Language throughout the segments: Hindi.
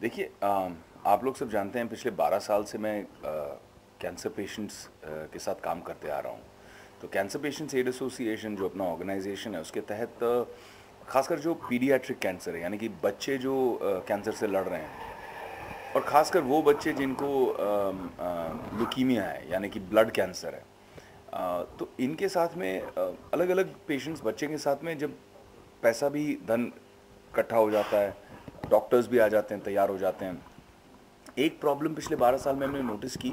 देखिए आप लोग सब जानते हैं पिछले 12 साल से मैं कैंसर पेशेंट्स के साथ काम करते आ रहा हूँ। तो कैंसर पेशेंट्स एड एसोसिएशन जो अपना ऑर्गेनाइजेशन है उसके तहत खासकर जो पीडियाट्रिक कैंसर है यानी कि बच्चे जो कैंसर से लड़ रहे हैं और खासकर वो बच्चे जिनको ल्यूकीमिया है यानी कि ब्लड कैंसर है। तो इनके साथ में अलग अलग पेशेंट्स बच्चे के साथ में जब पैसा भी धन इकट्ठा हो जाता है, डॉक्टर्स भी आ जाते हैं, तैयार हो जाते हैं। एक प्रॉब्लम पिछले 12 साल में हमने नोटिस की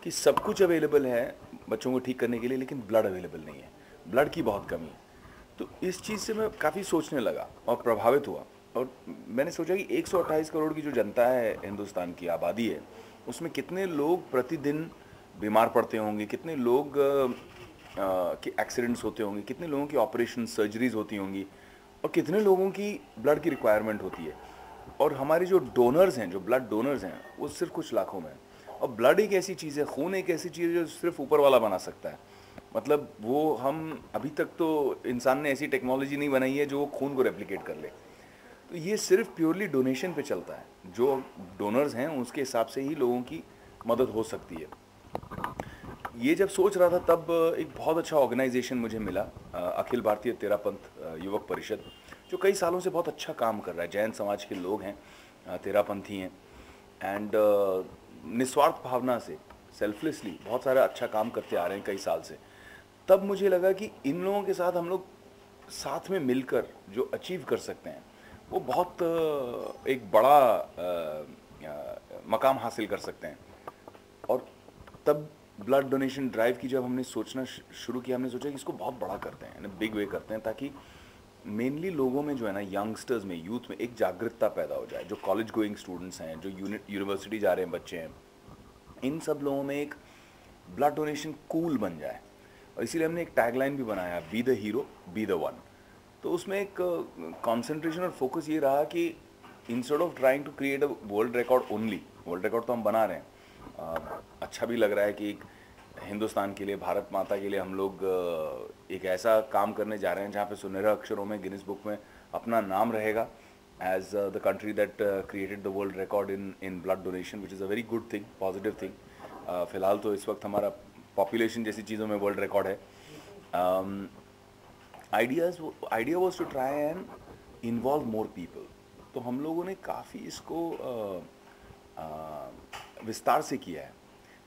कि सब कुछ अवेलेबल है बच्चों को ठीक करने के लिए, लेकिन ब्लड अवेलेबल नहीं है, ब्लड की बहुत कमी है। तो इस चीज़ से मैं काफ़ी सोचने लगा और प्रभावित हुआ। और मैंने सोचा कि 128 करोड़ की जो जनता है, हिंदुस्तान की आबादी है, उसमें कितने लोग प्रतिदिन बीमार पड़ते होंगे, कितने लोग के एक्सीडेंट्स होते होंगे, कितने लोगों की ऑपरेशन सर्जरीज होती होंगी और कितने लोगों की ब्लड की रिक्वायरमेंट होती है। और हमारे जो डोनर्स हैं, जो ब्लड डोनर्स हैं, वो सिर्फ कुछ लाखों में हैं। और ब्लड एक ऐसी चीज़ है, खून एक ऐसी चीज़ है जो सिर्फ ऊपर वाला बना सकता है। मतलब वो हम अभी तक तो इंसान ने ऐसी टेक्नोलॉजी नहीं बनाई है जो खून को रेप्लिकेट कर ले। तो ये सिर्फ प्योरली डोनेशन पे चलता है। जो डोनर्स हैं उसके हिसाब से ही लोगों की मदद हो सकती है। ये जब सोच रहा था तब एक बहुत अच्छा ऑर्गेनाइजेशन मुझे मिला, अखिल भारतीय तेरापंथ युवक परिषद, जो कई सालों से बहुत अच्छा काम कर रहा है। जैन समाज के लोग हैं, तेरापंथी हैं, एंड निस्वार्थ भावना से, सेल्फलेसली बहुत सारा अच्छा काम करते आ रहे हैं कई साल से। तब मुझे लगा कि इन लोगों के साथ हम लोग साथ में मिलकर जो अचीव कर सकते हैं वो बहुत एक बड़ा मकाम हासिल कर सकते हैं। और तब ब्लड डोनेशन ड्राइव की जब हमने सोचना शुरू किया, हमने सोचा कि इसको बहुत बड़ा करते हैं, यानी बिग वे करते हैं, ताकि मेनली लोगों में जो है ना, यंगस्टर्स में, यूथ में एक जागरूकता पैदा हो जाए। जो कॉलेज गोइंग स्टूडेंट्स हैं, जो यूनिवर्सिटी जा रहे हैं बच्चे हैं, इन सब लोगों में एक ब्लड डोनेशन कूल बन जाए। और इसीलिए हमने एक टैगलाइन भी बनाया, be the hero be the one. तो उसमें एक कंसंट्रेशन और फोकस ये रहा कि instead of trying to create a world record only, world record तो हम बना रहे हैं, अच्छा भी लग रहा है कि एक हिंदुस्तान के लिए, भारत माता के लिए हम लोग एक ऐसा काम करने जा रहे हैं जहाँ पे सुनहरे अक्षरों में गिनीज बुक में अपना नाम रहेगा as the country that created the world record in blood donation, which is a very good thing, positive thing. फिलहाल तो इस वक्त हमारा पॉपुलेशन जैसी चीज़ों में वर्ल्ड रिकॉर्ड है। Idea was to try and involve more people. तो हम लोगों ने काफ़ी इसको विस्तार से किया है।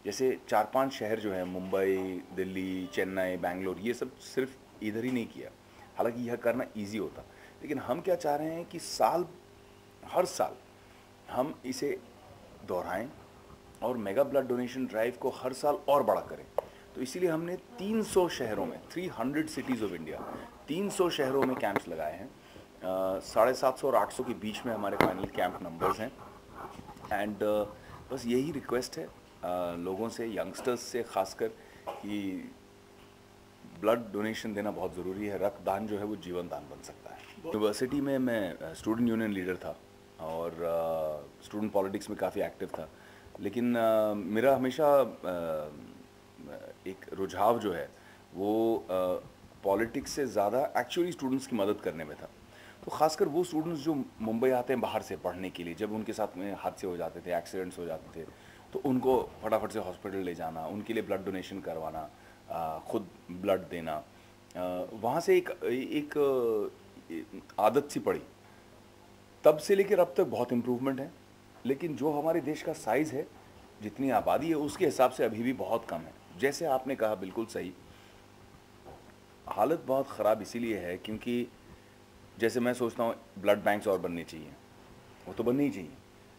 जैसे 4-5 शहर जो है, मुंबई, दिल्ली, चेन्नई, बैंगलोर, ये सब सिर्फ इधर ही नहीं किया, हालांकि यह करना इजी होता। लेकिन हम क्या चाह रहे हैं कि हर साल हम इसे दोहराएं और मेगा ब्लड डोनेशन ड्राइव को हर साल और बड़ा करें। तो इसीलिए हमने 300 शहरों में, 300 सिटीज़ ऑफ इंडिया, 300 शहरों में कैंप्स लगाए हैं। 750 और 800 के बीच में हमारे फाइनल कैंप नंबर्स हैं। एंड बस यही रिक्वेस्ट है लोगों से, यंगस्टर्स से खासकर, कि ब्लड डोनेशन देना बहुत ज़रूरी है। रक्तदान जो है वो जीवन दान बन सकता है। यूनिवर्सिटी में मैं स्टूडेंट यूनियन लीडर था और स्टूडेंट पॉलिटिक्स में काफ़ी एक्टिव था। लेकिन मेरा हमेशा एक रुझाव जो है वो पॉलिटिक्स से ज़्यादा एक्चुअली स्टूडेंट्स की मदद करने में था। तो खासकर वो स्टूडेंट्स जो मुंबई आते हैं बाहर से पढ़ने के लिए, जब उनके साथ में हादसे हो जाते थे, एक्सीडेंट्स हो जाते थे, तो उनको फटाफट से हॉस्पिटल ले जाना, उनके लिए ब्लड डोनेशन करवाना, खुद ब्लड देना, वहाँ से एक आदत सी पड़ी। तब से लेकर अब तक बहुत इम्प्रूवमेंट है। लेकिन जो हमारे देश का साइज़ है, जितनी आबादी है, उसके हिसाब से अभी भी बहुत कम है। जैसे आपने कहा, बिल्कुल सही, हालत बहुत ख़राब इसीलिए है क्योंकि जैसे मैं सोचता हूँ ब्लड बैंक्स और बनने चाहिए, वो तो बनने ही चाहिए,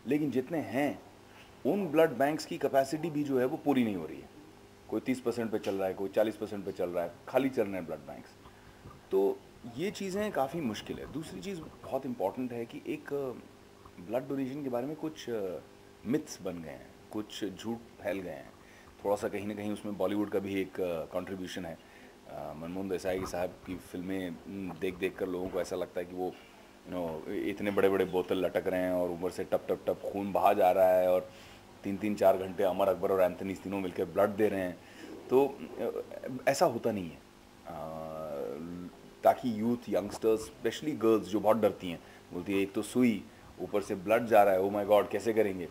लेकिन जितने हैं उन ब्लड बैंक्स की कैपेसिटी भी जो है वो पूरी नहीं हो रही है। कोई 30% पे चल रहा है, कोई 40% पे चल रहा है, खाली चल रहे हैं ब्लड बैंक्स। तो ये चीज़ें काफ़ी मुश्किल है। दूसरी चीज़ बहुत इम्पॉर्टेंट है कि एक ब्लड डोनेशन के बारे में कुछ मिथ्स बन गए हैं, कुछ झूठ फैल गए हैं। थोड़ा सा कहीं ना कहीं उसमें बॉलीवुड का भी एक कंट्रीब्यूशन है। मनमोहन देसाई साहब की फिल्में देख देख कर लोगों को ऐसा लगता है कि वो इतने बड़े बड़े बोतल लटक रहे हैं और ऊपर से टप टप टप खून बहा जा रहा है और 3-3-4 घंटे अमर अकबर और एंथनी तीनों मिलकर ब्लड दे रहे हैं। तो ऐसा होता नहीं है। ताकि यूथ, यंगस्टर्स, स्पेशली गर्ल्स जो बहुत डरती हैं, बोलती है एक तो सुई, ऊपर से ब्लड जा रहा है, ओ माय गॉड कैसे करेंगे।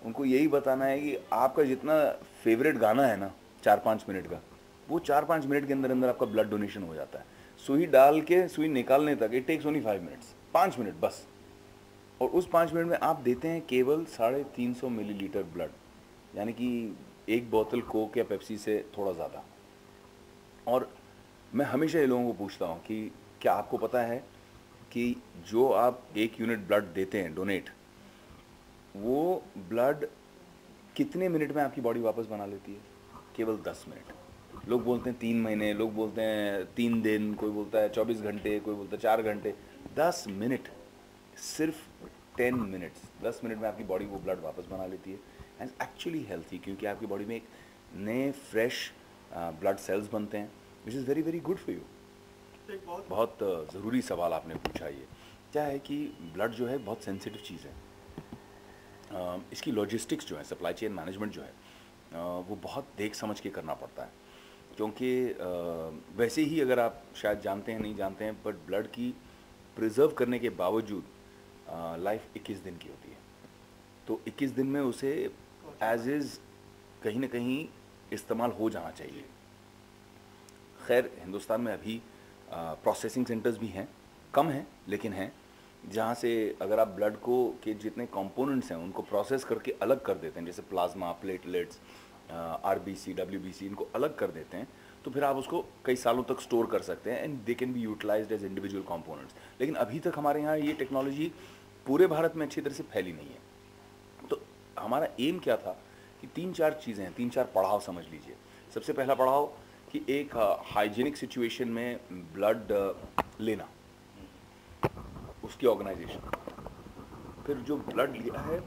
उनको यही बताना है कि आपका जितना फेवरेट गाना है ना 4-5 मिनट का, वो 4-5 मिनट के अंदर अंदर आपका ब्लड डोनेशन हो जाता है। सुई डाल के सुई निकालने तक it takes only 5 minutes, 5 minute बस। और उस 5 मिनट में आप देते हैं केवल 350 मिलीलीटर ब्लड, यानी कि एक बोतल कोक या पेप्सी से थोड़ा ज़्यादा। और मैं हमेशा ये लोगों को पूछता हूँ कि क्या आपको पता है कि जो आप 1 यूनिट ब्लड देते हैं डोनेट, वो ब्लड कितने मिनट में आपकी बॉडी वापस बना लेती है? केवल 10 मिनट। लोग बोलते हैं 3 महीने, लोग बोलते हैं 3 दिन, कोई बोलता है 24 घंटे, कोई बोलता है 4 घंटे। 10 मिनट, सिर्फ 10 मिनट्स, 10 मिनट में आपकी बॉडी वो ब्लड वापस बना लेती है। एंड एक्चुअली हेल्थी, क्योंकि आपकी बॉडी में एक नए फ्रेश ब्लड सेल्स बनते हैं, which is very very good for you. बहुत ज़रूरी सवाल आपने पूछा। ये क्या है कि ब्लड जो है बहुत सेंसिटिव चीज़ है। इसकी लॉजिस्टिक्स जो है, सप्लाई चेन मैनेजमेंट जो है, वो बहुत देख समझ के करना पड़ता है। क्योंकि वैसे ही अगर आप शायद जानते हैं नहीं जानते हैं, बट ब्लड की प्रिजर्व करने के बावजूद लाइफ 21 दिन की होती है। तो 21 दिन में उसे एज इज़ कहीं ना कहीं इस्तेमाल हो जाना चाहिए। खैर हिंदुस्तान में अभी प्रोसेसिंग सेंटर्स भी हैं, कम हैं लेकिन हैं, जहाँ से अगर आप ब्लड को के जितने कंपोनेंट्स हैं उनको प्रोसेस करके अलग कर देते हैं, जैसे प्लाज्मा, प्लेटलेट्स, आरबीसी, डब्ल्यूबीसी, इनको अलग कर देते हैं, तो फिर आप उसको कई सालों तक स्टोर कर सकते हैं and they can be utilised as individual components. लेकिन अभी तक हमारे यहाँ ये टेक्नोलॉजी पूरे भारत में अच्छी तरह से फैली नहीं है। तो हमारा एम क्या था कि 3-4 चीज़ें हैं, 3-4 पड़ाव समझ लीजिए। सबसे पहला पड़ाव कि एक हाइजीनिक सिचुएशन में ब्लड लेना, उसकी ऑर्गेनाइजेशन, फिर जो ब्लड लिया है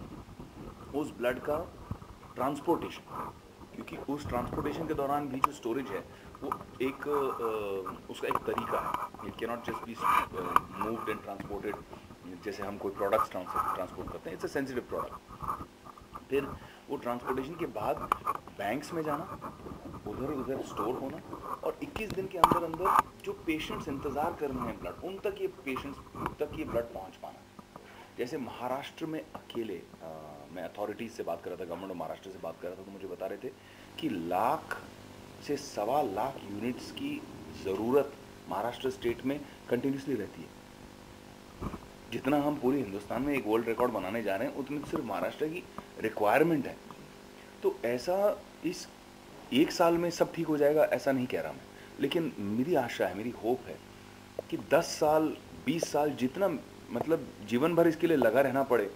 उस ब्लड का ट्रांसपोर्टेशन, क्योंकि उस ट्रांसपोर्टेशन के दौरान भी जो स्टोरेज है वो एक उसका एक तरीका है। It can not just be moved and transported जैसे हम कोई प्रोडक्ट्स ट्रांसपोर्ट करते हैं। It's a sensitive product. फिर वो ट्रांसपोर्टेशन के बाद बैंक्स में जाना, उधर उधर स्टोर होना, और 21 दिन के अंदर अंदर जो पेशेंट्स इंतज़ार कर रहे हैं ब्लड, उन तक ये पेशेंट्स तक ये ब्लड पहुंच पाना। जैसे महाराष्ट्र में अकेले मैं अथॉरिटीज़ से बात कर रहा था, गवर्नमेंट ऑफ महाराष्ट्र से बात कर रहा था, तो मुझे बता रहे थे कि 1 से 1.25 लाख यूनिट्स की ज़रूरत महाराष्ट्र स्टेट में कंटिन्यूसली रहती है। जितना हम पूरे हिंदुस्तान में एक वर्ल्ड रिकॉर्ड बनाने जा रहे हैं, उतनी सिर्फ महाराष्ट्र की रिक्वायरमेंट है। तो ऐसा इस 1 साल में सब ठीक हो जाएगा ऐसा नहीं कह रहा मैं, लेकिन मेरी आशा है, मेरी होप है कि 10 साल 20 साल जितना मतलब जीवन भर इसके लिए लगा रहना पड़े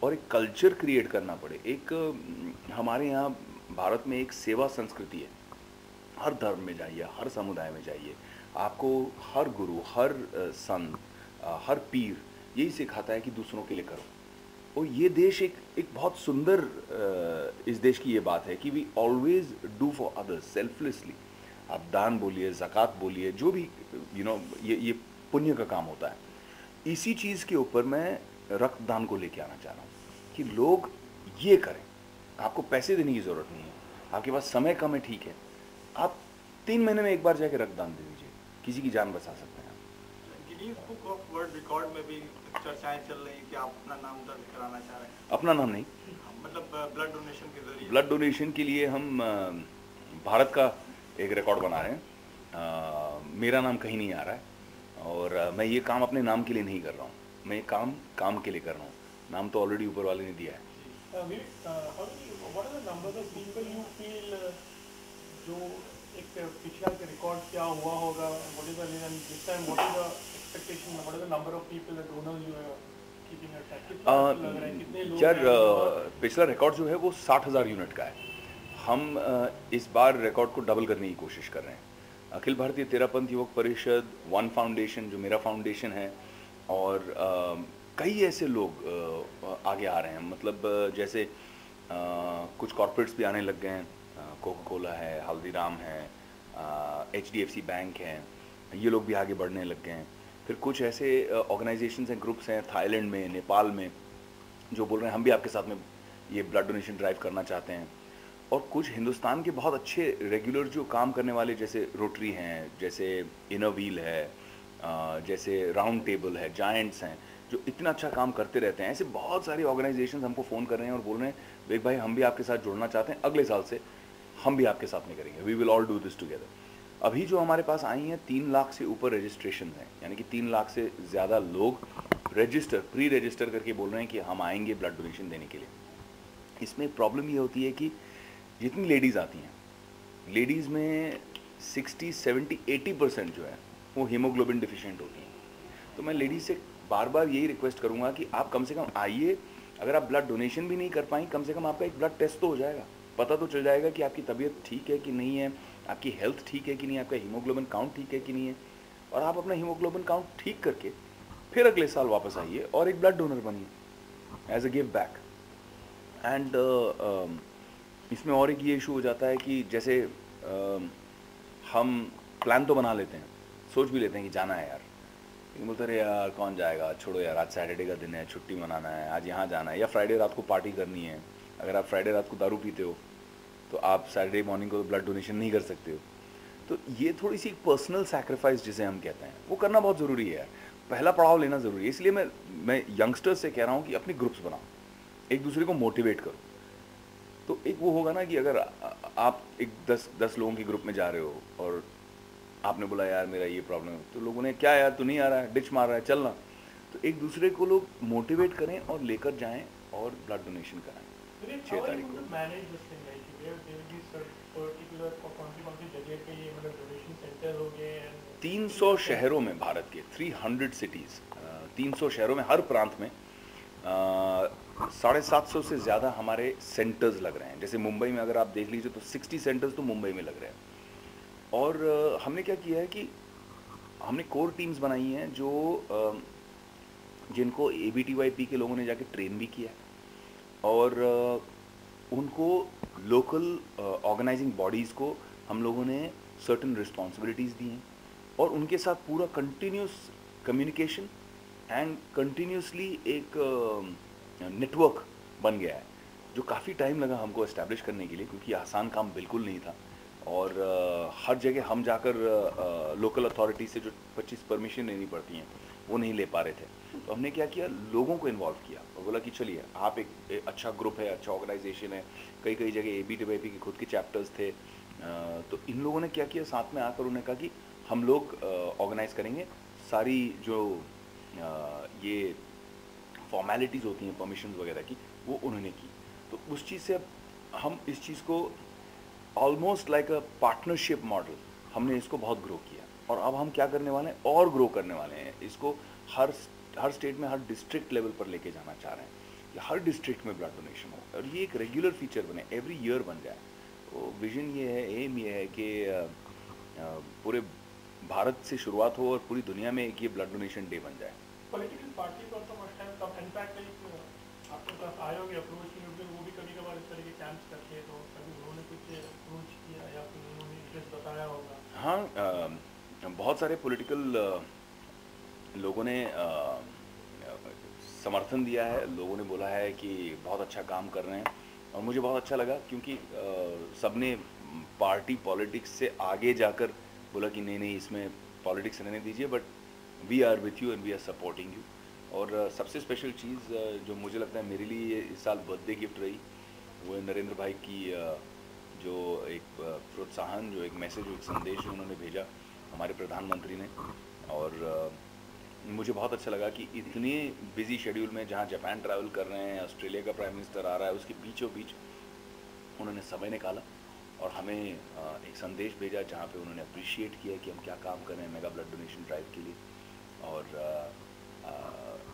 और एक कल्चर क्रिएट करना पड़े। एक हमारे यहाँ भारत में एक सेवा संस्कृति है। हर धर्म में जाइए, हर समुदाय में जाइए, आपको हर गुरु, हर संत, हर पीर यही सिखाता है कि दूसरों के लिए करो। और ये देश एक बहुत सुंदर इस देश की ये बात है कि we always do for others selflessly. आप दान बोलिए, ज़कात बोलिए, जो भी ये पुण्य का काम होता है। इसी चीज़ के ऊपर मैं रक्तदान को लेके आना चाह रहा हूँ कि लोग ये करें। आपको पैसे देने की ज़रूरत नहीं है, आपके पास समय कम है, ठीक है, आप 3 महीने में एक बार जाके रक्तदान दे दीजिए, किसी की जान बचा सकते हैं। Guinness book of world record में भी चर्चाएं चल रही हैं कि आप अपना नाम दर्ज कराना चाह रहे हैं। अपना नाम नहीं, मतलब ब्लड डोनेशन के जरिए। ब्लड डोनेशन के लिए हम भारत का एक रिकॉर्ड बना रहे हैं। मेरा नाम कहीं नहीं आ रहा है और मैं ये काम अपने नाम के लिए नहीं कर रहा हूँ, मैं ये काम के लिए कर रहा हूँ। नाम तो ऑलरेडी ऊपर वाले ने दिया है। जो एक पिछला रिकॉर्ड क्या हुआ होगा, what is the reason this time, what is the expectation, what is the number of people that donors you are keeping at that, कितना लग रहा है, कितने लोग यार हैं? पिछला रिकॉर्ड जो है वो 60,000 यूनिट का है। हम इस बार रिकॉर्ड को डबल करने की कोशिश कर रहे हैं। अखिल भारतीय तेरापंथ युवक परिषद, वन फाउंडेशन जो मेरा फाउंडेशन है, और कई ऐसे लोग आगे आ रहे हैं। मतलब जैसे कुछ कॉर्पोरेट्स भी आने लग गए हैं, कोका कोला है, हल्दीराम है, HDFC बैंक है, ये लोग भी आगे बढ़ने लग गए हैं। फिर कुछ ऐसे ऑर्गेनाइजेशंस हैं, ग्रुप्स हैं थाईलैंड में, नेपाल में, जो बोल रहे हैं हम भी आपके साथ में ये ब्लड डोनेशन ड्राइव करना चाहते हैं। और कुछ हिंदुस्तान के बहुत अच्छे रेगुलर जो काम करने वाले, जैसे रोटरी हैं, जैसे इनर व्हील है, जैसे राउंड टेबल है, जायंट्स हैं, जो इतना अच्छा काम करते रहते हैं। ऐसे बहुत सारी ऑर्गेनाइजेशंस हमको फ़ोन कर रहे हैं और बोल रहे हैं विवेक भाई हम भी आपके साथ जुड़ना चाहते हैं, अगले साल से हम भी आपके साथ में करेंगे, we will all do this together. अभी जो हमारे पास आई हैं 3 लाख से ऊपर रजिस्ट्रेशन हैं, यानी कि 3 लाख से ज़्यादा लोग प्री रजिस्टर करके बोल रहे हैं कि हम आएंगे ब्लड डोनेशन देने के लिए। इसमें प्रॉब्लम ये होती है कि जितनी लेडीज़ आती हैं, लेडीज़ में 60, 70, 80% जो है वो हीमोग्लोबिन डिफिशिएंट होती हैं। तो मैं लेडीज़ से बार बार यही रिक्वेस्ट करूँगा कि आप कम से कम आइए, अगर आप ब्लड डोनेशन भी नहीं कर पाएँ, कम से कम आपका एक ब्लड टेस्ट तो हो जाएगा, पता तो चल जाएगा कि आपकी तबीयत ठीक है कि नहीं है, आपकी हेल्थ ठीक है कि नहीं, आपका हीमोग्लोबिन काउंट ठीक है कि नहीं है, और आप अपना हीमोग्लोबिन काउंट ठीक करके फिर अगले साल वापस आइए और एक ब्लड डोनर बनिए as a give back. And इसमें और एक ये इशू हो जाता है कि जैसे हम प्लान तो बना लेते हैं, सोच भी लेते हैं कि जाना है यार, लेकिन बोलते रहे यार कौन जाएगा, छोड़ो यार, आज सैटरडे का दिन है, छुट्टी मनाना है, आज यहाँ जाना है, या फ्राइडे रात को पार्टी करनी है। अगर आप फ्राइडे रात को दारू पीते हो तो आप सैटरडे मॉर्निंग को ब्लड डोनेशन नहीं कर सकते हो। तो ये थोड़ी सी पर्सनल सैक्रिफाइस जिसे हम कहते हैं वो करना बहुत ज़रूरी है यार, पहला पड़ाव लेना ज़रूरी है। इसलिए मैं यंगस्टर्स से कह रहा हूँ कि अपने ग्रुप्स बनाओ, एक दूसरे को मोटिवेट करो। तो एक वो होगा ना कि अगर आप एक 10 लोगों के ग्रुप में जा रहे हो और आपने बोला यार मेरा ये प्रॉब्लम है, तो लोगों ने क्या यार तू नहीं आ रहा है, डिच मार रहा है, चलना। तो एक दूसरे को लोग मोटिवेट करें और लेकर जाएं और ब्लड डोनेशन कराएं। 6 तारीख को 300 शहरों में, भारत के 300 सिटीज़, 300 शहरों में, हर प्रांत में 750 से ज़्यादा हमारे सेंटर्स लग रहे हैं। जैसे मुंबई में अगर आप देख लीजिए तो 60 सेंटर्स तो मुंबई में लग रहे हैं। और हमने क्या किया है कि हमने कोर टीम्स बनाई हैं जो जिनको ABTYP के लोगों ने जाके ट्रेन भी किया है, और उनको लोकल ऑर्गेनाइजिंग बॉडीज़ को हम लोगों ने सर्टन रिस्पॉन्सिबिलिटीज़ दी हैं, और उनके साथ पूरा कंटिन्यूस कम्युनिकेशन एंड कंटिन्यूसली एक नेटवर्क बन गया है, जो काफ़ी टाइम लगा हमको इस्टेब्लिश करने के लिए, क्योंकि आसान काम बिल्कुल नहीं था। और हर जगह हम जाकर लोकल अथॉरिटी से जो 25 परमिशन लेनी पड़ती हैं वो नहीं ले पा रहे थे। तो हमने क्या किया, लोगों को इन्वॉल्व किया और बोला कि चलिए आप एक अच्छा ग्रुप है, अच्छा ऑर्गेनाइजेशन है, कई कई जगह ABTYP के खुद के चैप्टर्स थे। तो इन लोगों ने क्या किया, साथ में आकर उन्होंने कहा कि हम लोग ऑर्गेनाइज करेंगे सारी जो ये फॉर्मेलिटीज़ होती हैं परमिशन वगैरह की, वो उन्होंने की। तो उस चीज़ से अब हम इस चीज़ को almost like a partnership model हमने इसको बहुत ग्रो किया, और अब हम क्या करने वाले हैं और ग्रो करने वाले हैं इसको, हर स्टेट में, हर डिस्ट्रिक्ट लेवल पर लेके जाना चाह रहे हैं कि हर डिस्ट्रिक्ट में ब्लड डोनेशन हो और ये एक रेगुलर फीचर बने, एवरी ईयर बन जाए। तो विजन ये है, एम ये है कि पूरे भारत से शुरुआत हो और पूरी दुनिया में एक ये ब्लड डोनेशन डे बन जाए। Political parties also must have some in fact आपके पास आए होंगे अप्रोच की, वो भी कभी कभार इस तरह के कैंप्स करते हैं, तो कभी उन्होंने कुछ अप्रोच किया या फिर उन्होंने इंटरेस्ट बताया होगा? हाँ, बहुत सारे पॉलिटिकल लोगों ने समर्थन दिया है, लोगों ने बोला है कि बहुत अच्छा काम कर रहे हैं, और मुझे बहुत अच्छा लगा क्योंकि सबने पार्टी पॉलिटिक्स से आगे जाकर बोला कि नहीं नहीं इसमें पॉलिटिक्स रहने दीजिए, but we are with you and we are supporting you. और सबसे स्पेशल चीज़ जो मुझे लगता है मेरे लिए इस साल बर्थडे गिफ्ट रही, वो है नरेंद्र भाई की जो एक प्रोत्साहन, जो एक मैसेज, जो एक संदेश जो उन्होंने भेजा हमारे प्रधानमंत्री ने। और मुझे बहुत अच्छा लगा कि इतने बिजी शेड्यूल में, जहाँ जापान ट्रैवल कर रहे हैं, ऑस्ट्रेलिया का प्राइम मिनिस्टर आ रहा है, उसके बीचों बीच उन्होंने समय निकाला और हमें एक संदेश भेजा जहाँ पे उन्होंने अप्रिशिएट किया कि हम क्या काम कर रहे हैं मेगा ब्लड डोनेशन ड्राइव के लिए, और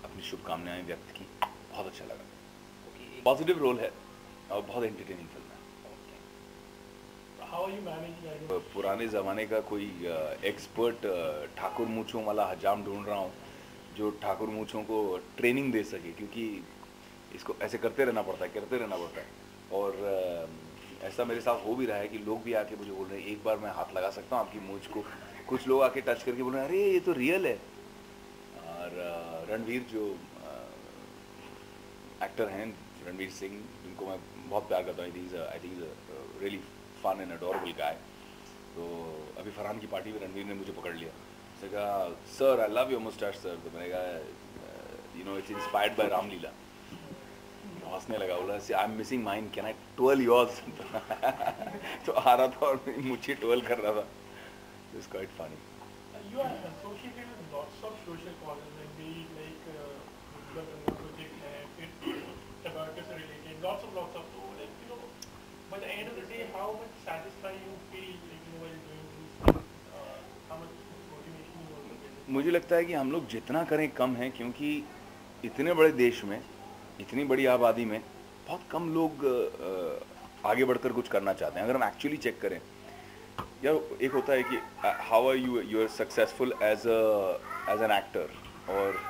अपनी शुभकामनाएं व्यक्त की। बहुत अच्छा लगा। पॉजिटिव रोल है और बहुत एंटरटेनिंग फिल्म है। पुराने ज़माने का कोई एक्सपर्ट ठाकुर मूँछों वाला हजाम ढूंढ रहा हूँ जो ठाकुर मूँछों को ट्रेनिंग दे सके, क्योंकि इसको ऐसे करते रहना पड़ता है। और ऐसा मेरे साथ हो भी रहा है कि लोग भी आके मुझे बोल रहे हैं एक बार मैं हाथ लगा सकता हूँ आपकी मूँछ को। कुछ लोग आके टच करके बोल रहे हैं अरे ये तो रियल है। और रणवीर जो एक्टर हैं, रणवीर सिंह, जिनको मैं बहुत प्यार करता हूँ, I think really fun and adorable guy. तो अभी फरहान की पार्टी में रणवीर ने मुझे पकड़ लिया, उसने कहा sir I love your moustache sir. तो मैंने कहा it's inspired by Ramlila. हंसने लगा, बोला I am missing mine, can I twelve yours? तो आ रहा था और मुझे ट्वेल कर रहा था. It's quite funny. You are associated with lots of social causes, like the Ganga project, it's about this related, lots of so by the end of the day, how much satisfied you feel, while doing these things, how much motivation you also get? मुझे लगता है कि हम लोग जितना करें कम है, क्योंकि इतने बड़े देश में, इतनी बड़ी आबादी में बहुत कम लोग आगे बढ़कर कुछ करना चाहते हैं. अगर हम एक्चुअली चेक करें यार, एक होता है कि how are you are successful as an actor, और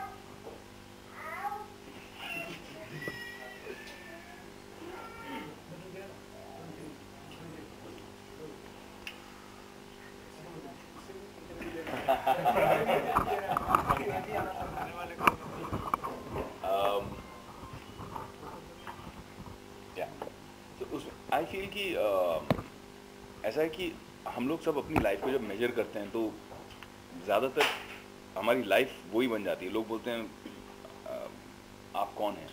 आई फील कि ऐसा है कि हम लोग सब अपनी लाइफ को जब मेजर करते हैं तो ज़्यादातर हमारी लाइफ वही बन जाती है. लोग बोलते हैं आप कौन हैं,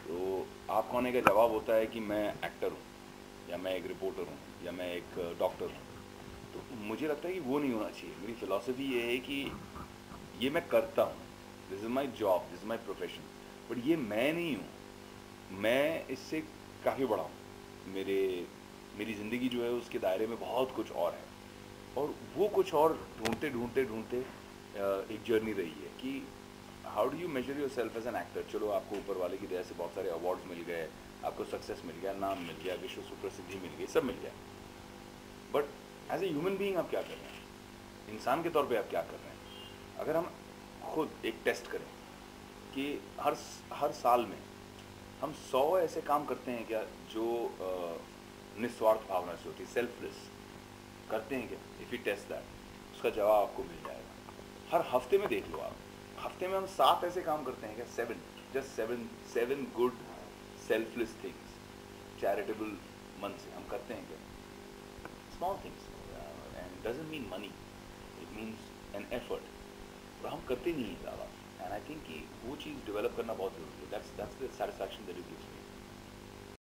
तो आप कौन है का जवाब होता है कि मैं एक्टर हूँ, या मैं एक रिपोर्टर हूँ, या मैं एक डॉक्टर हूँ. तो मुझे लगता है कि वो नहीं होना चाहिए. मेरी फिलॉसफी ये है कि ये मैं करता हूँ, this is my job, this is my profession, but ये मैं नहीं हूँ. मैं इससे काफ़ी बड़ा हूँ. मेरी ज़िंदगी जो है उसके दायरे में बहुत कुछ और है, और वो कुछ और ढूंढते ढूंढते ढूंढते एक जर्नी रही है कि how do you measure yourself as an actor. चलो, आपको ऊपर वाले की दया से बहुत सारे अवार्ड्स मिल गए, आपको सक्सेस मिल गया, नाम मिल गया, विश्व सुप्रसिद्धि मिल गई, सब मिल गया, but as a human being आप क्या कर रहे हैं, इंसान के तौर पे आप क्या कर रहे हैं. अगर हम खुद एक टेस्ट करें कि हर साल में हम 100 ऐसे काम करते हैं क्या जो निस्वार्थ भावना से होती है, सेल्फलेस करते हैं क्या? इफ़ यू टेस्ट दैट, उसका जवाब आपको मिल जाएगा. हर हफ्ते में देख लो आप, हफ्ते में हम 7 ऐसे काम करते हैं क्या? 7, just 7 good selfless things, charitable मन से हम करते हैं क्या? Small things, and doesn't mean money, it means an effort. और हम करते नहीं हैं ज़्यादा, एंड आई थिंक कि वो चीज़ डेवलप करना बहुत ज़रूरी है. That's the satisfaction that it gives me.